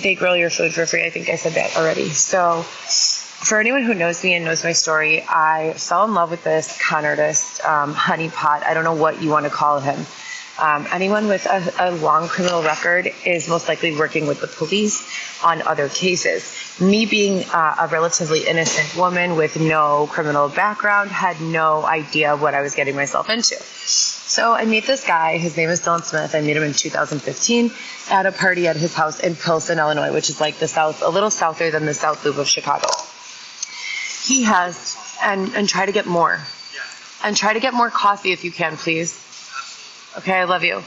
they grill your food for free. I think I said that already. So for anyone who knows me and knows my story, I fell in love with this con artist, honeypot. I don't know what you want to call him. Anyone with a long criminal record is most likely working with the police on other cases. Me being a relatively innocent woman with no criminal background had no idea what I was getting myself into. So I meet this guy. His name is Dylan Smith. I met him in 2015 at a party at his house in Pilsen, Illinois, which is like the south, a little souther than the South Loop of Chicago. He has, and try to get more. And try to get more coffee if you can, please. Okay, I love you.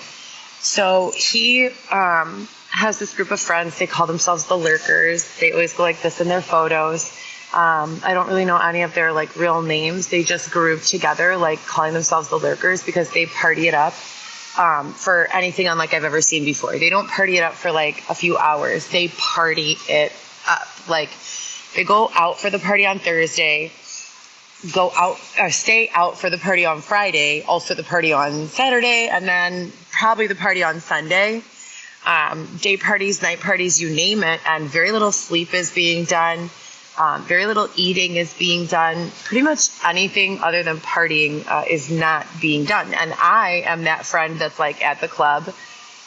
So he has this group of friends. They call themselves the Lurkers. They always go like this in their photos. I don't really know any of their like real names. They just group together like calling themselves the Lurkers because they party it up for anything unlike I've ever seen before. They don't party it up for like a few hours. They party it up. Like they go out for the party on Thursday, go out or stay out for the party on Friday, also the party on Saturday, and then probably the party on Sunday. Day parties, night parties, you name it, and very little sleep is being done. Very little eating is being done. Pretty much anything other than partying is not being done. And I am that friend that's like at the club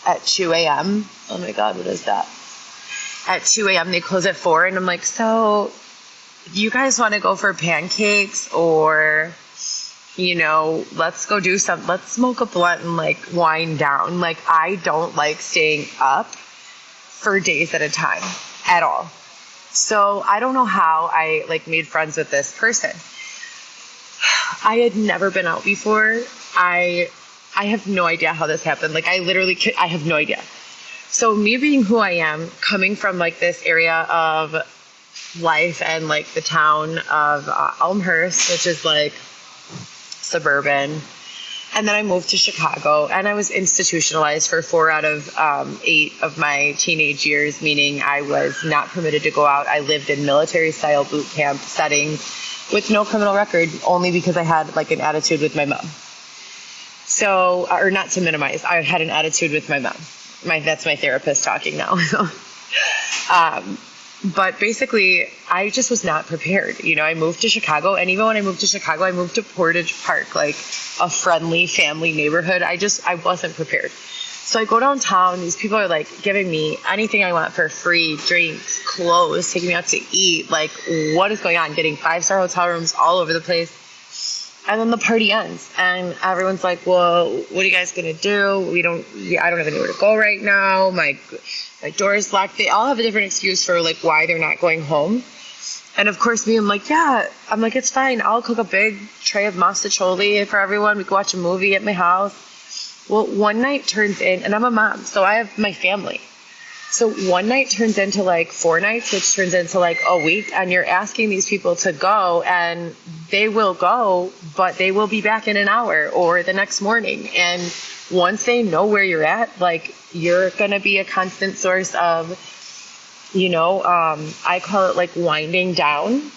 at 2 a.m. Oh my God, what is that? At 2 a.m. They close at 4, and I'm like, so you guys want to go for pancakes or, you know, let's go do something. Let's smoke a blunt and like wind down. Like I don't like staying up for days at a time at all. So I don't know how I like made friends with this person. I had never been out before. I have no idea how this happened. Like I have no idea. So me being who I am, coming from like this area of life and like the town of Elmhurst, which is like suburban. And then I moved to Chicago and I was institutionalized for 4 out of 8 of my teenage years, meaning I was not permitted to go out. I lived in military style boot camp settings with no criminal record, only because I had like an attitude with my mom. So, or not to minimize, I had an attitude with my mom. That's my therapist talking now. But basically, I just was not prepared. You know, I moved to Chicago, and even when I moved to Chicago, I moved to Portage Park, like a friendly family neighborhood. I wasn't prepared. So I go downtown, these people are like giving me anything I want for free, drinks, clothes, taking me out to eat. Like, what is going on? Getting 5-star hotel rooms all over the place. And then the party ends, and everyone's like, well, what are you guys going to do? I don't have anywhere to go right now. My door is locked. They all have a different excuse for like why they're not going home. And of course me, I'm like, it's fine. I'll cook a big tray of masticholi for everyone. We can watch a movie at my house. Well, one night turns in, and I'm a mom, so I have my family. So one night turns into like 4 nights, which turns into like a week, and you're asking these people to go, and they will go, but they will be back in an hour or the next morning. And once they know where you're at, like you're going to be a constant source of, I call it like winding down.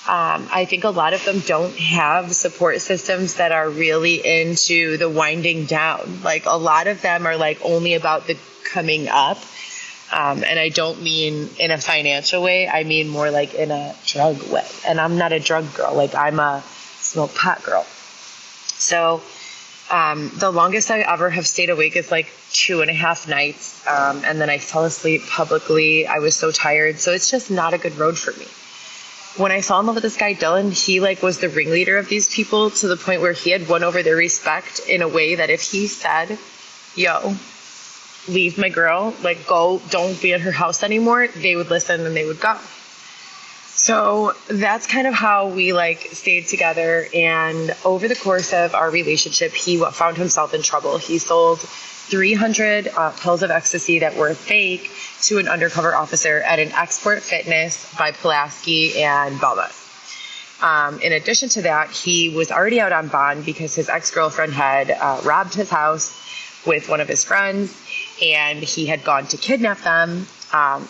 I think a lot of them don't have support systems that are really into the winding down. Like a lot of them are like only about the coming up. And I don't mean in a financial way. I mean more like in a drug way. And I'm not a drug girl. Like I'm a smoke pot girl. So the longest I ever have stayed awake is like 2.5 nights. And then I fell asleep publicly. I was so tired. So it's just not a good road for me. When I fell in love with this guy, Dylan, he like was the ringleader of these people to the point where he had won over their respect in a way that if he said, yo, leave my girl, like go, don't be at her house anymore, they would listen and they would go. So that's kind of how we like stayed together. And over the course of our relationship, he found himself in trouble. He sold 300 pills of ecstasy that were fake to an undercover officer at an Export Fitness by Pulaski and Belmas. In addition to that, he was already out on bond because his ex-girlfriend had robbed his house with one of his friends, and he had gone to kidnap them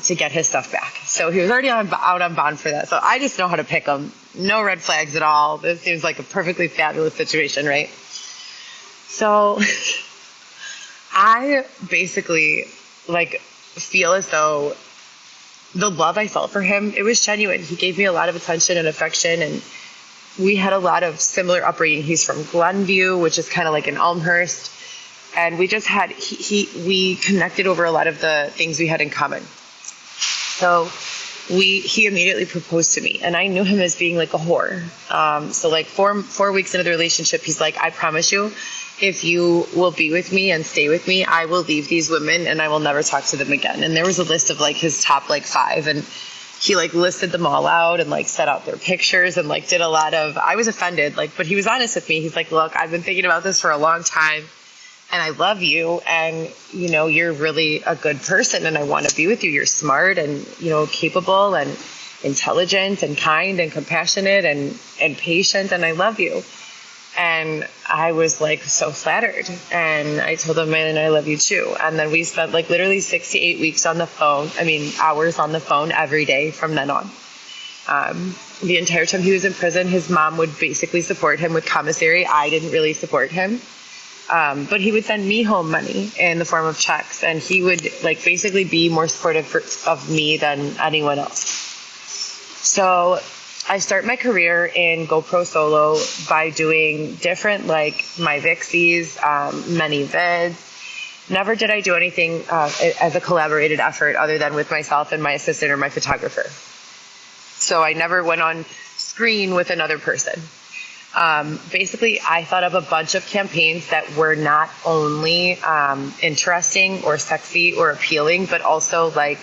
to get his stuff back. So he was already out on bond for that. So I just know how to pick him. No red flags at all. This seems like a perfectly fabulous situation, right? So I basically like feel as though the love I felt for him, it was genuine. He gave me a lot of attention and affection, and we had a lot of similar upbringing. He's from Glenview, which is kind of like in Elmhurst. And we just had, we connected over a lot of the things we had in common. So he immediately proposed to me, and I knew him as being like a whore. So like 4 weeks into the relationship, he's like, I promise you, if you will be with me and stay with me, I will leave these women and I will never talk to them again. And there was a list of like his top like 5, and he like listed them all out and like set out their pictures and like did a lot of, I was offended, like, but he was honest with me. He's like, look, I've been thinking about this for a long time, and I love you, and, you know, you're really a good person, and I want to be with you. You're smart and, you know, capable and intelligent and kind and compassionate and patient, and I love you. And I was like so flattered, and I told him, man, I love you too. And then we spent like literally 6 to 8 weeks on the phone. Hours on the phone every day from then on. The entire time he was in prison, his mom would basically support him with commissary. I didn't really support him. But he would send me home money in the form of checks, and he would like basically be more supportive of me than anyone else. So I start my career in GoPro Solo by doing different, like my Vixies, many vids. Never did I do anything as a collaborated effort other than with myself and my assistant or my photographer. So I never went on screen with another person. Basically, I thought of a bunch of campaigns that were not only interesting or sexy or appealing, but also like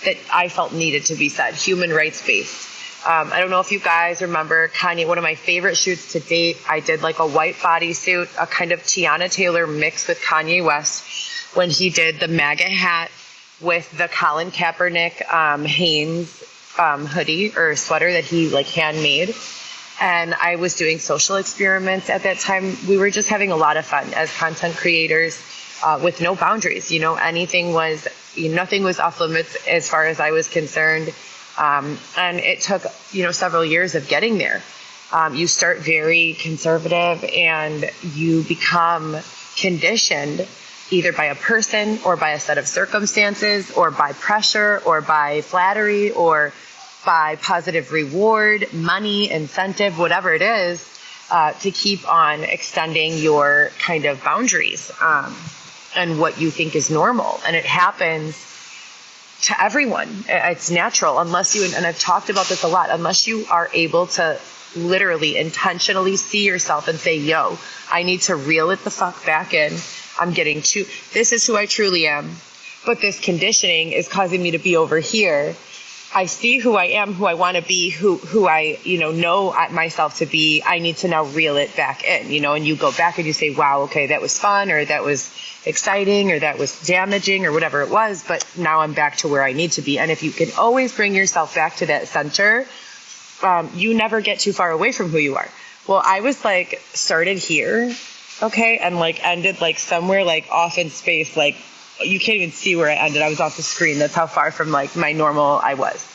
that I felt needed to be said, human rights based. I don't know if you guys remember Kanye, one of my favorite shoots to date. I did like a white bodysuit, a kind of Tiana Taylor mix with Kanye West when he did the MAGA hat with the Colin Kaepernick Hanes hoodie or sweater that he like handmade. And I was doing social experiments at that time. We were just having a lot of fun as content creators with no boundaries. You know, nothing was off limits as far as I was concerned. And it took, several years of getting there. You start very conservative and you become conditioned either by a person or by a set of circumstances or by pressure or by flattery or by positive reward, money, incentive, whatever it is, to keep on extending your kind of boundaries and what you think is normal. And it happens to everyone. It's natural unless you, and I've talked about this a lot, unless you are able to literally intentionally see yourself and say, yo, I need to reel it the fuck back in. This is who I truly am, but this conditioning is causing me to be over here. I see who I am, who I want to be, who I, know myself to be. I need to now reel it back in, and you go back and you say, wow, okay, that was fun, or that was exciting, or that was damaging, or whatever it was, but now I'm back to where I need to be. And if you can always bring yourself back to that center, you never get too far away from who you are. Well, I was like started here, okay, and like ended like somewhere like off in space, like you can't even see where I ended. I was off the screen. That's how far from like my normal I was.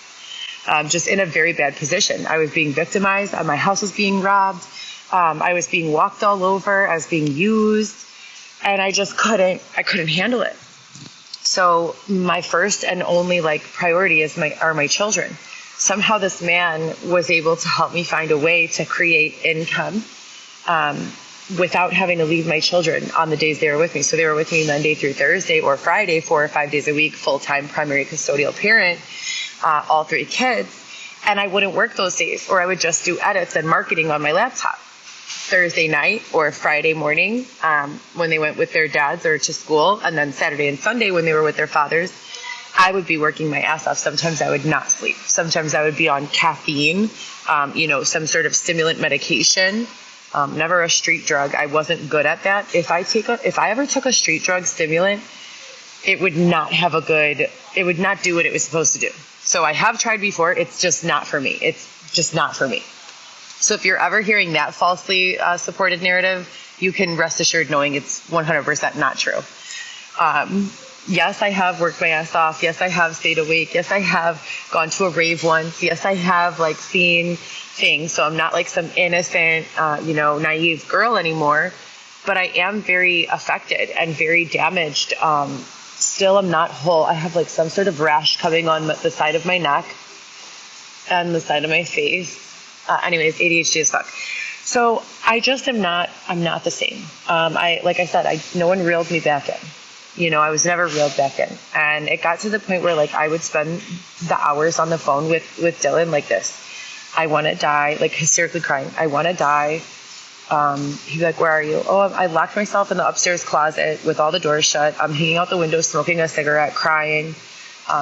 Just in a very bad position. I was being victimized. My house was being robbed. I was being walked all over. I was being used, and I just couldn't handle it. So my first and only like priority are my children. Somehow this man was able to help me find a way to create income without having to leave my children on the days they were with me. So they were with me Monday through Thursday or Friday, 4 or 5 days a week, full-time primary custodial parent, all 3 kids. And I wouldn't work those days, or I would just do edits and marketing on my laptop. Thursday night or Friday morning when they went with their dads or to school, and then Saturday and Sunday when they were with their fathers, I would be working my ass off. Sometimes I would not sleep. Sometimes I would be on caffeine, some sort of stimulant medication. Never a street drug. I wasn't good at that. If I ever took a street drug stimulant, it would not do what it was supposed to do. So I have tried before. It's just not for me. So if you're ever hearing that falsely supported narrative, you can rest assured knowing it's 100% not true. Yes, I have worked my ass off. Yes, I have stayed awake. Yes, I have gone to a rave once. Yes, I have seen things. So I'm not like some innocent, naive girl anymore, but I am very affected and very damaged Still, I'm not whole. I have like some sort of rash coming on the side of my neck and the side of my face. Anyways, ADHD is fuck. So I just I'm not the same. Like I said, no one reeled me back in. I was never reeled back in. And it got to the point where like I would spend the hours on the phone with Dylan like this. I want to die, like hysterically crying. I want to die. He'd be like, where are you? Oh, I locked myself in the upstairs closet with all the doors shut. I'm hanging out the window, smoking a cigarette, crying,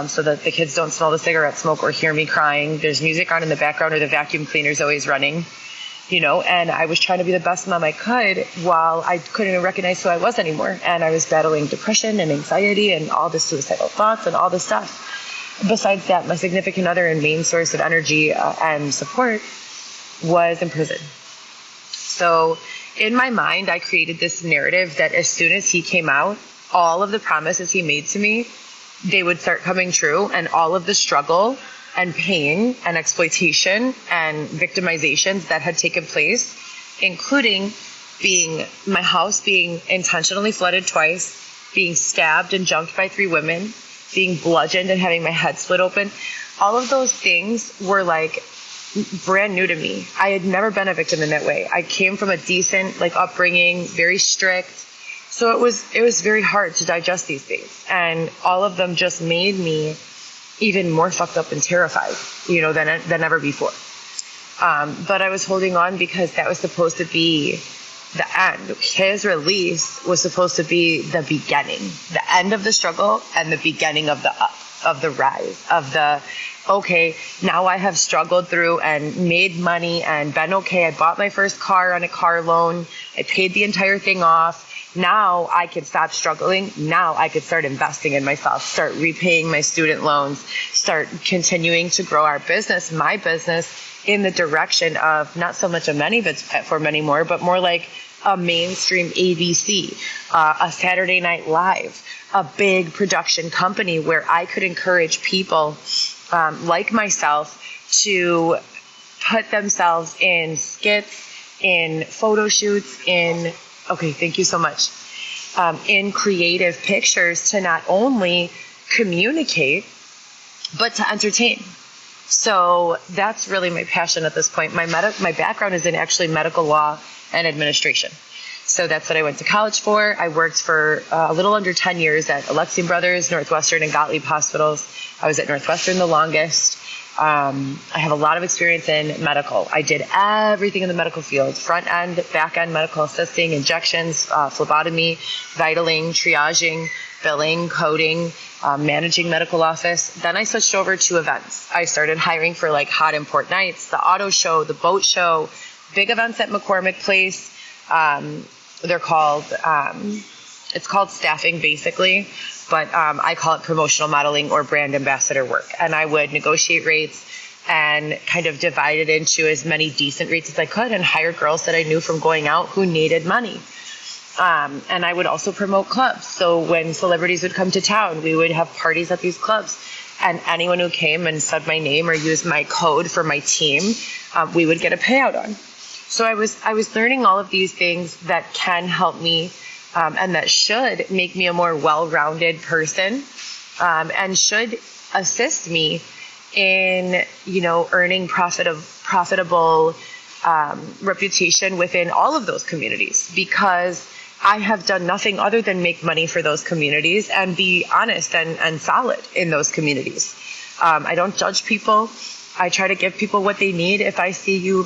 so that the kids don't smell the cigarette smoke or hear me crying. There's music on in the background, or the vacuum cleaner's always running, and I was trying to be the best mom I could while I couldn't even recognize who I was anymore. And I was battling depression and anxiety and all the suicidal thoughts and all this stuff. Besides that, my significant other and main source of energy and support was in prison. So in my mind, I created this narrative that as soon as he came out, all of the promises he made to me, they would start coming true, and all of the struggle and pain and exploitation and victimizations that had taken place, including my house being intentionally flooded twice, being stabbed and jumped by 3 women, being bludgeoned and having my head split open, all of those things were like brand new to me. I had never been a victim in that way. I came from a decent upbringing, very strict. So it was very hard to digest these things. And all of them just made me even more fucked up and terrified, than ever before. But I was holding on because that was supposed to be the end. His release was supposed to be the beginning, the end of the struggle and the beginning of the rise, of the, okay, now I have struggled through and made money and been okay. I bought my first car on a car loan. I paid the entire thing off. Now I could stop struggling. Now I could start investing in myself, start repaying my student loans, start continuing to grow our business, my business, in the direction of not so much a many-bits platform anymore, but more like a mainstream ABC, a Saturday Night Live, a big production company where I could encourage people like myself to put themselves in skits, in photo shoots, okay, thank you so much, in creative pictures to not only communicate, but to entertain. So that's really my passion at this point. My background is in actually medical law and administration. So that's what I went to college for. I worked for a little under 10 years at Alexian Brothers, Northwestern, and Gottlieb hospitals. I was at Northwestern the longest. I have a lot of experience in medical. I did everything in the medical field: front end, back end medical assisting, injections, phlebotomy, vitaling, triaging, billing, coding, managing medical office. Then I switched over to events. I started hiring for hot import nights, the auto show, the boat show, big events at McCormick Place. They're called, it's called staffing basically, but I call it promotional modeling or brand ambassador work. And I would negotiate rates and kind of divide it into as many decent rates as I could and hire girls that I knew from going out who needed money. And I would also promote clubs. So when celebrities would come to town, we would have parties at these clubs. And anyone who came and said my name or used my code for my team, we would get a payout on. So I was learning all of these things that can help me and that should make me a more well-rounded person and should assist me in, earning profitable reputation within all of those communities, because I have done nothing other than make money for those communities and be honest and solid in those communities. I don't judge people. I try to give people what they need. If I see you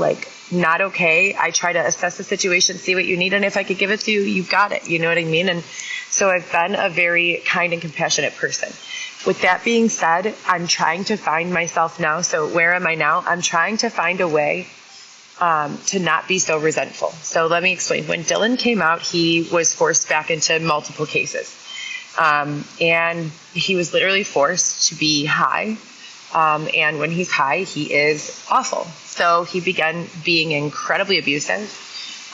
not okay, I try to assess the situation, see what you need, and if I could give it to you, you've got it. You know what I mean? And so I've been a very kind and compassionate person. With that being said, I'm trying to find myself now. So where am I now? I'm trying to find a way to not be so resentful. So let me explain. When Dylan came out, he was forced back into multiple cases. And he was literally forced to be high. And when he's high, he is awful. So he began being incredibly abusive.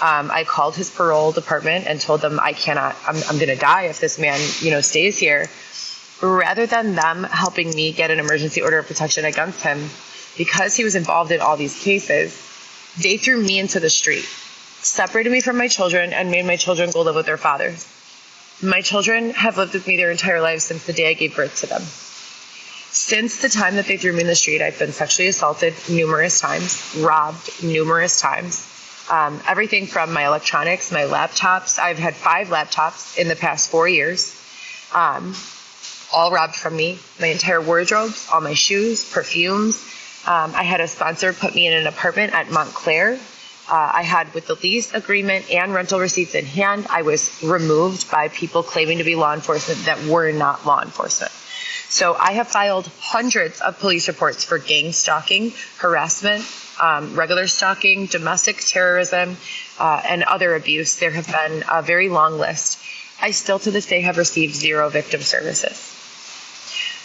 I called his parole department and told them I'm going to die if this man, stays here. Rather than them helping me get an emergency order of protection against him, because he was involved in all these cases, they threw me into the street, separated me from my children, and made my children go live with their fathers. My children have lived with me their entire lives since the day I gave birth to them. Since the time that they threw me in the street, I've been sexually assaulted numerous times, robbed numerous times. Everything from my electronics, my laptops. I've had 5 laptops in the past 4 years, all robbed from me. My entire wardrobes, all my shoes, perfumes. I had a sponsor put me in an apartment at Montclair. I had, with the lease agreement and rental receipts in hand, I was removed by people claiming to be law enforcement that were not law enforcement. So I have filed hundreds of police reports for gang stalking, harassment, regular stalking, domestic terrorism, and other abuse. There have been a very long list. I still to this day have received 0 victim services.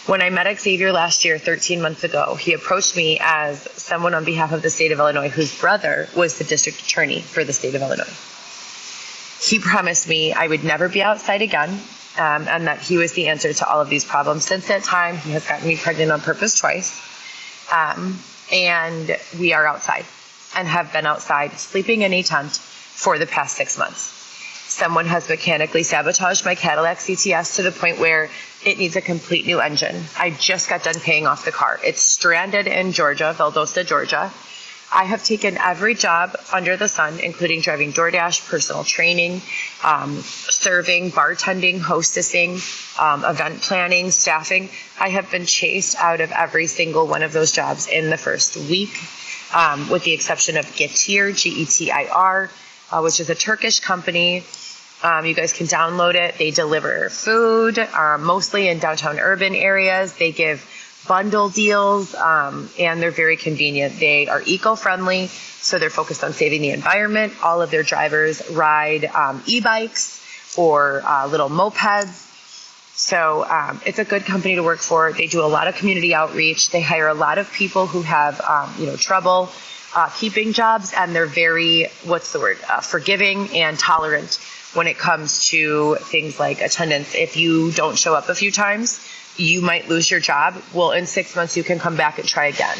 When I met Xavier last year, 13 months ago, he approached me as someone on behalf of the state of Illinois whose brother was the district attorney for the state of Illinois. He promised me I would never be outside again, and that he was the answer to all of these problems. Since that time, he has gotten me pregnant on purpose twice, and we are outside and have been outside sleeping in a tent for the past 6 months. Someone has mechanically sabotaged my Cadillac CTS to the point where it needs a complete new engine. I just got done paying off the car. It's stranded in Georgia, Valdosta, Georgia. I have taken every job under the sun, including driving DoorDash, personal training, serving, bartending, hostessing, event planning, staffing. I have been chased out of every single one of those jobs in the first week, with the exception of Getir, Getir, which is a Turkish company. You guys can download it. They deliver food, mostly in downtown urban areas. They give bundle deals, and they're very convenient. They are eco-friendly, so they're focused on saving the environment. All of their drivers ride e-bikes or little mopeds. So it's a good company to work for. They do a lot of community outreach. They hire a lot of people who have trouble keeping jobs, and they're very, forgiving and tolerant when it comes to things like attendance. If you don't show up a few times, you might lose your job. Well, in 6 months, you can come back and try again.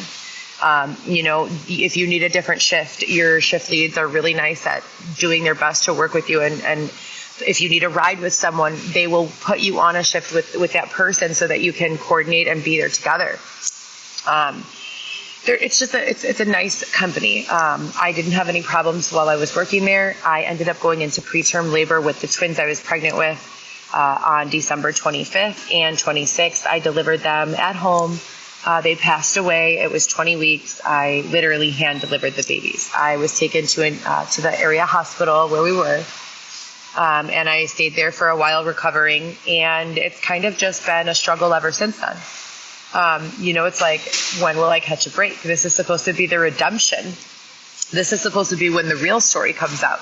If you need a different shift, your shift leads are really nice at doing their best to work with you. And if you need a ride with someone, they will put you on a shift with that person so that you can coordinate and be there together. It's a nice company. I didn't have any problems while I was working there. I ended up going into preterm labor with the twins I was pregnant with on December 25th and 26th. I delivered them at home. They passed away. It was 20 weeks. I literally hand delivered the babies. I was taken to the area hospital where we were, and I stayed there for a while recovering. And it's kind of just been a struggle ever since then. It's like, when will I catch a break? This is supposed to be the redemption. This is supposed to be when the real story comes out.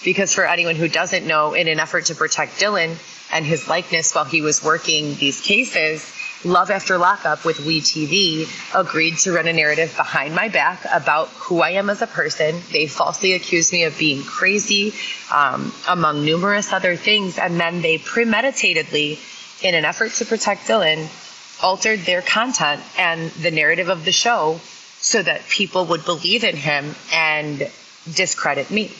Because for anyone who doesn't know, in an effort to protect Dylan and his likeness while he was working these cases, Love After Lockup with WeTV agreed to run a narrative behind my back about who I am as a person. They falsely accused me of being crazy, among numerous other things. And then they premeditatedly, in an effort to protect Dylan, altered their content and the narrative of the show so that people would believe in him and discredit me.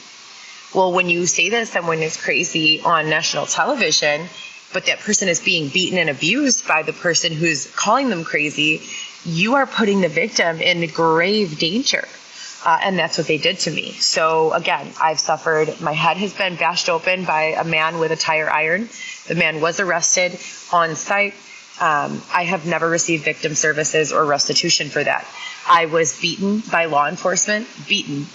Well, when you say that someone is crazy on national television, but that person is being beaten and abused by the person who's calling them crazy, you are putting the victim in grave danger. And that's what they did to me. So again, I've suffered. My head has been bashed open by a man with a tire iron. The man was arrested on site. I have never received victim services or restitution for that. I was beaten by law enforcement,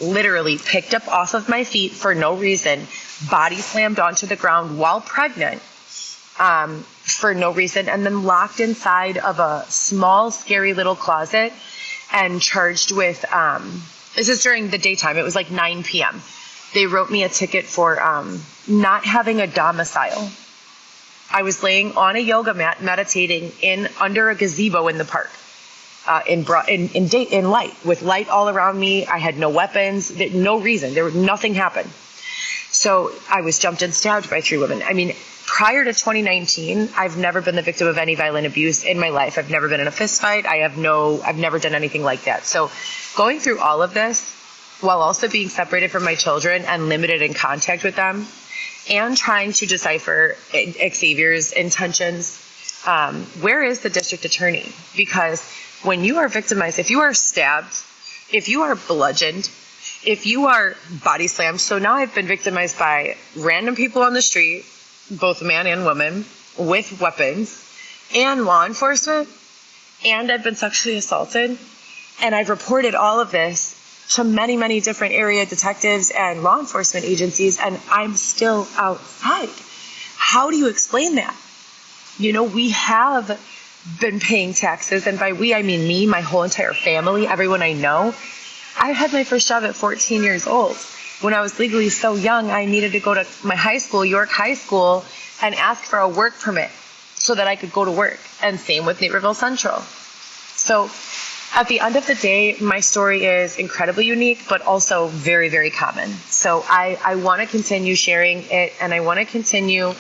literally picked up off of my feet for no reason, body slammed onto the ground while pregnant, for no reason, and then locked inside of a small, scary little closet and charged with, this is during the daytime, it was like 9 p.m. They wrote me a ticket for not having a domicile. I was laying on a yoga mat meditating under a gazebo in the park, in light, with light all around me. I had no weapons, no reason. Nothing happened. So I was jumped and stabbed by 3 women. I mean, prior to 2019, I've never been the victim of any violent abuse in my life. I've never been in a fist fight. I've never done anything like that. So going through all of this while also being separated from my children and limited in contact with them, and trying to decipher Xavier's intentions. Where is the district attorney? Because when you are victimized, if you are stabbed, if you are bludgeoned, if you are body slammed, so now I've been victimized by random people on the street, both man and woman, with weapons, and law enforcement, and I've been sexually assaulted, and I've reported all of this to many, many different area detectives and law enforcement agencies, and I'm still outside. How do you explain that? We have been paying taxes, and by we, I mean me, my whole entire family, everyone I know. I had my first job at 14 years old. When I was legally so young, I needed to go to my high school, York High School, and ask for a work permit so that I could go to work. And same with Naperville Central. So at the end of the day, my story is incredibly unique, but also very, very common. So I want to continue sharing it, and I want to continue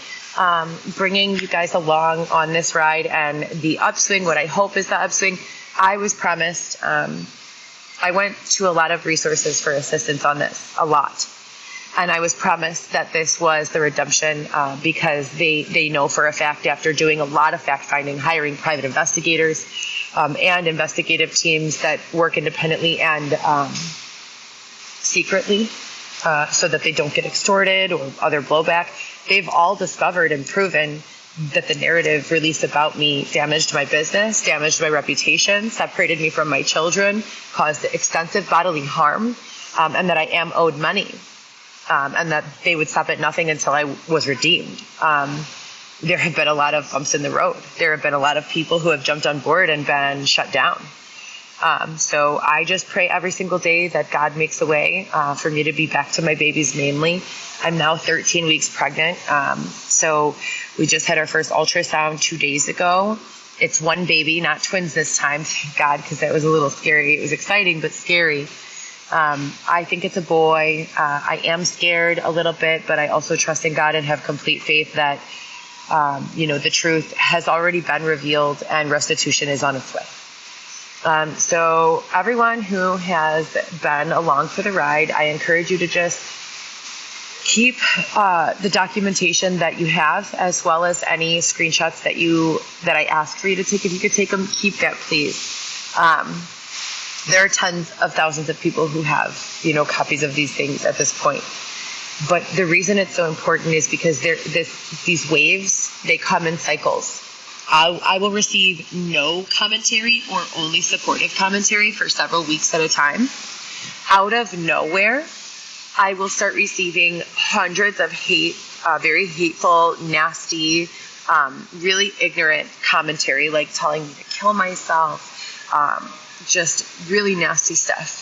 bringing you guys along on this ride and the upswing, what I hope is the upswing. I was promised, I went to a lot of resources for assistance on this, a lot. And I was promised that this was the redemption because they know for a fact, after doing a lot of fact-finding, hiring private investigators and investigative teams that work independently and secretly so that they don't get extorted or other blowback, they've all discovered and proven that the narrative released about me damaged my business, damaged my reputation, separated me from my children, caused extensive bodily harm, and that I am owed money. And that they would stop at nothing until I was redeemed. There have been a lot of bumps in the road. There have been a lot of people who have jumped on board and been shut down. So I just pray every single day that God makes a way for me to be back to my babies mainly. I'm now 13 weeks pregnant. So we just had our first ultrasound 2 days ago. It's one baby, not twins this time, thank God, because that was a little scary. It was exciting, but scary. I think it's a boy. I am scared a little bit, but I also trust in God and have complete faith that, the truth has already been revealed and restitution is on its way. So everyone who has been along for the ride, I encourage you to just keep the documentation that you have, as well as any screenshots that I asked for you to take. If you could take them, keep that, please. There are tons of thousands of people who have, copies of these things at this point. But the reason it's so important is because these waves, they come in cycles. I will receive no commentary or only supportive commentary for several weeks at a time. Out of nowhere, I will start receiving hundreds of very hateful, nasty, really ignorant commentary, like telling me to kill myself, just really nasty stuff.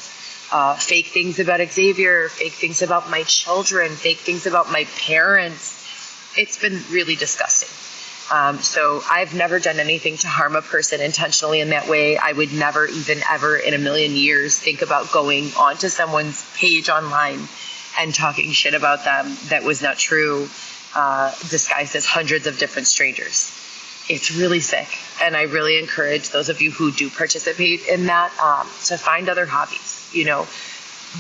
Fake things about Xavier, fake things about my children, fake things about my parents. It's been really disgusting. So I've never done anything to harm a person intentionally in that way. I would never even ever in a million years think about going onto someone's page online and talking shit about them that was not true, disguised as hundreds of different strangers. It's really sick, and I really encourage those of you who do participate in that to find other hobbies.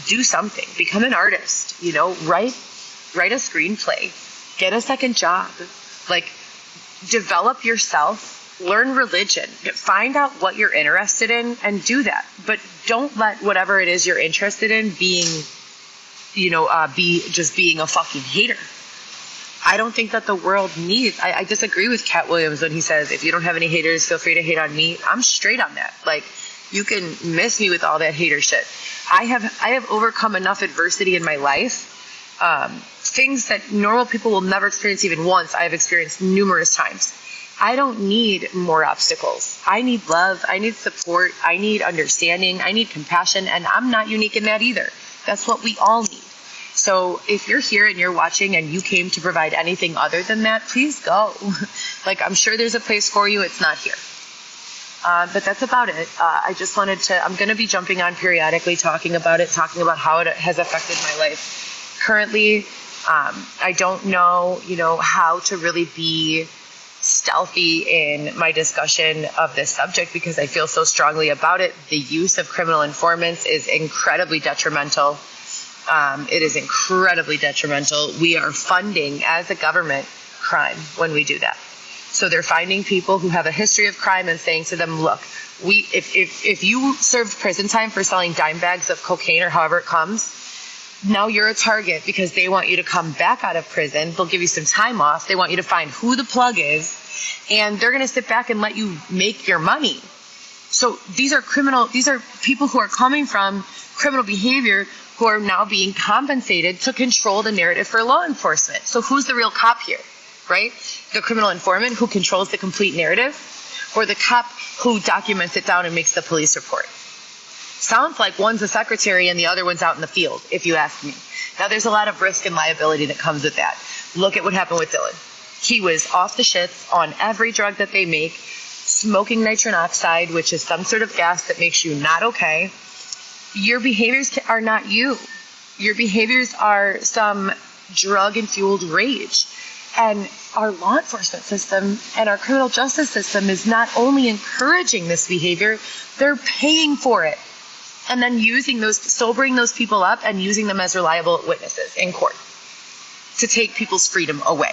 Do something, become an artist. Write a screenplay, get a second job, develop yourself, learn religion, find out what you're interested in, and do that. But don't let whatever it is you're interested in being a fucking hater. I don't think that the world needs, I disagree with Cat Williams when he says, if you don't have any haters, feel free to hate on me. I'm straight on that. You can miss me with all that hater shit. I have overcome enough adversity in my life. Things that normal people will never experience even once, I have experienced numerous times. I don't need more obstacles. I need love. I need support. I need understanding. I need compassion. And I'm not unique in that either. That's what we all need. So if you're here and you're watching and you came to provide anything other than that, please go. I'm sure there's a place for you. It's not here. But that's about it. I just wanted to, I'm going to be jumping on periodically talking about how it has affected my life. Currently, I don't know, how to really be stealthy in my discussion of this subject because I feel so strongly about it. The use of criminal informants is incredibly detrimental. It is incredibly detrimental. We are funding, as a government, crime when we do that. So they're finding people who have a history of crime and saying to them, look, if you served prison time for selling dime bags of cocaine or however it comes, now you're a target because they want you to come back out of prison. They'll give you some time off. They want you to find who the plug is, and they're going to sit back and let you make your money. So these are people who are coming from criminal behavior who are now being compensated to control the narrative for law enforcement. So who's the real cop here, right? The criminal informant who controls the complete narrative, or the cop who documents it down and makes the police report? Sounds like one's a secretary and the other one's out in the field, if you ask me. Now, there's a lot of risk and liability that comes with that. Look at what happened with Dylan. He was off the shits on every drug that they make, smoking nitrogen oxide, which is some sort of gas that makes you not okay. Your behaviors are not you. Your behaviors are some drug-fueled rage. And our law enforcement system and our criminal justice system is not only encouraging this behavior, they're paying for it. And then sobering those people up and using them as reliable witnesses in court to take people's freedom away.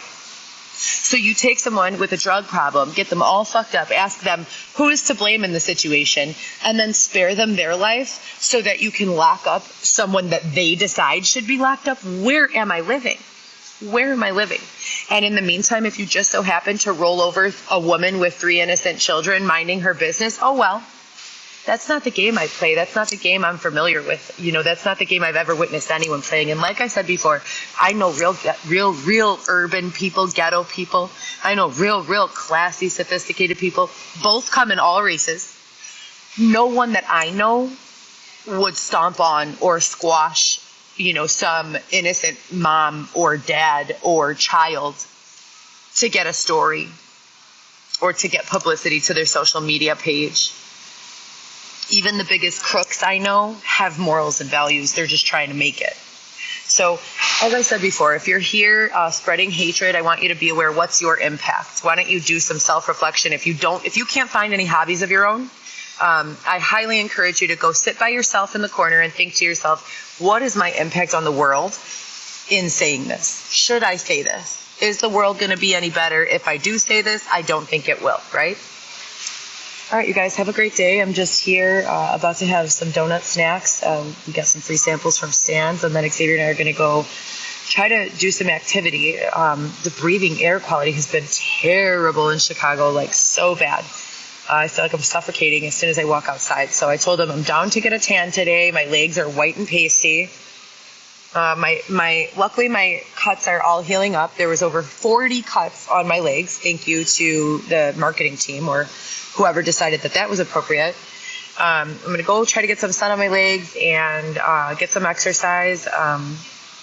So you take someone with a drug problem, get them all fucked up, ask them who is to blame in the situation, and then spare them their life so that you can lock up someone that they decide should be locked up. Where am I living? Where am I living? And in the meantime, if you just so happen to roll over a woman with 3 innocent children minding her business, oh well. That's not the game I play. That's not the game I'm familiar with. That's not the game I've ever witnessed anyone playing. And like I said before, I know real urban people, ghetto people. I know real classy, sophisticated people. Both come in all races. No one that I know would stomp on or squash, some innocent mom or dad or child to get a story or to get publicity to their social media page. Even the biggest crooks I know have morals and values. They're just trying to make it. So, as I said before, if you're here spreading hatred, I want you to be aware, what's your impact? Why don't you do some self-reflection? If you can't find any hobbies of your own, I highly encourage you to go sit by yourself in the corner and think to yourself, what is my impact on the world in saying this? Should I say this? Is the world going to be any better if I do say this? I don't think it will, right? All right, you guys, have a great day. I'm just here about to have some donut snacks. We got some free samples from Stan's, and then Xavier and I are going to go try to do some activity. The breathing air quality has been terrible in Chicago, like so bad. I feel like I'm suffocating as soon as I walk outside. So I told him I'm down to get a tan today. My legs are white and pasty. Luckily my cuts are all healing up. There was over 40 cuts on my legs. Thank you to the marketing team or whoever decided that was appropriate. I'm going to go try to get some sun on my legs and get some exercise.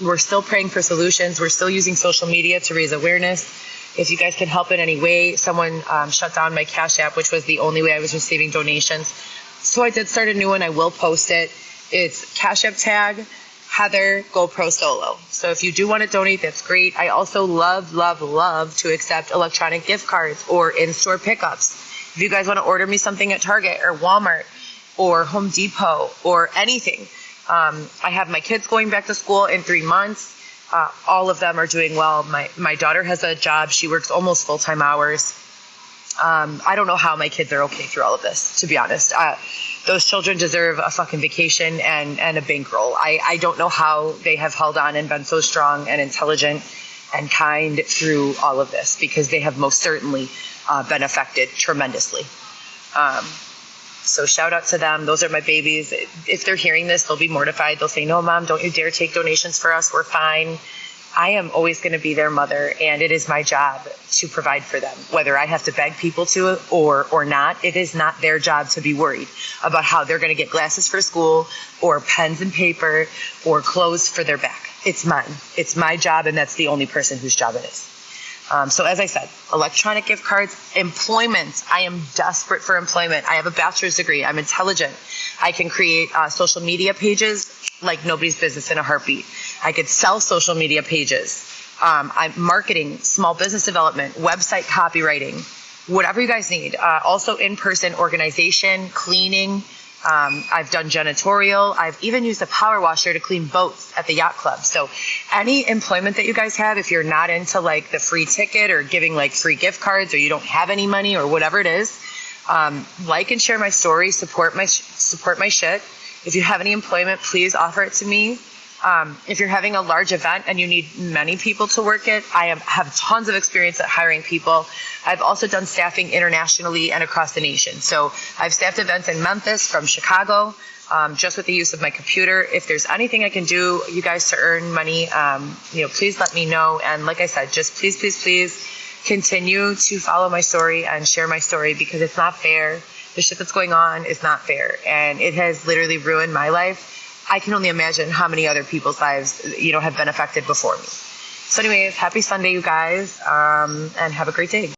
We're still praying for solutions. We're still using social media to raise awareness. If you guys can help in any way, someone shut down my Cash App, which was the only way I was receiving donations. So I did start a new one. I will post it. It's Cash App tag Heather GoPro Solo. So if you do want to donate, that's great. I also love to accept electronic gift cards or in-store pickups. If you guys want to order me something at Target or Walmart or Home Depot or anything. I have my kids going back to school in 3 months. All of them are doing well. My daughter has a job. She works almost full-time hours. I don't know how my kids are okay through all of this, to be honest. Those children deserve a fucking vacation and a bankroll. I don't know how they have held on and been so strong and intelligent and kind through all of this, because they have most certainly been affected tremendously. So shout out to them. Those are my babies. If they're hearing this, they'll be mortified. They'll say, no, Mom, don't you dare take donations for us. We're fine. I am always going to be their mother, and it is my job to provide for them. Whether I have to beg people to or not, it is not their job to be worried about how they're going to get glasses for school or pens and paper or clothes for their back. It's mine. It's my job, and that's the only person whose job it is. So as I said, electronic gift cards, employment. I am desperate for employment. I have a bachelor's degree. I'm intelligent. I can create social media pages like nobody's business in a heartbeat. I could sell social media pages. I'm marketing, small business development, website copywriting, whatever you guys need. Also in-person organization, cleaning, I've done janitorial. I've even used a power washer to clean boats at the yacht club. So any employment that you guys have, if you're not into like the free ticket or giving like free gift cards, or you don't have any money or whatever it is, like and share my story, support my shit. If you have any employment, please offer it to me. If you're having a large event and you need many people to work it, I have tons of experience at hiring people. I've also done staffing internationally and across the nation. So I've staffed events in Memphis from Chicago, just with the use of my computer. If there's anything I can do, you guys, to earn money, please let me know. And like I said, just please, please, please continue to follow my story and share my story, because it's not fair. The shit that's going on is not fair. And it has literally ruined my life. I can only imagine how many other people's lives, have been affected before me. So anyways, happy Sunday, you guys, and have a great day.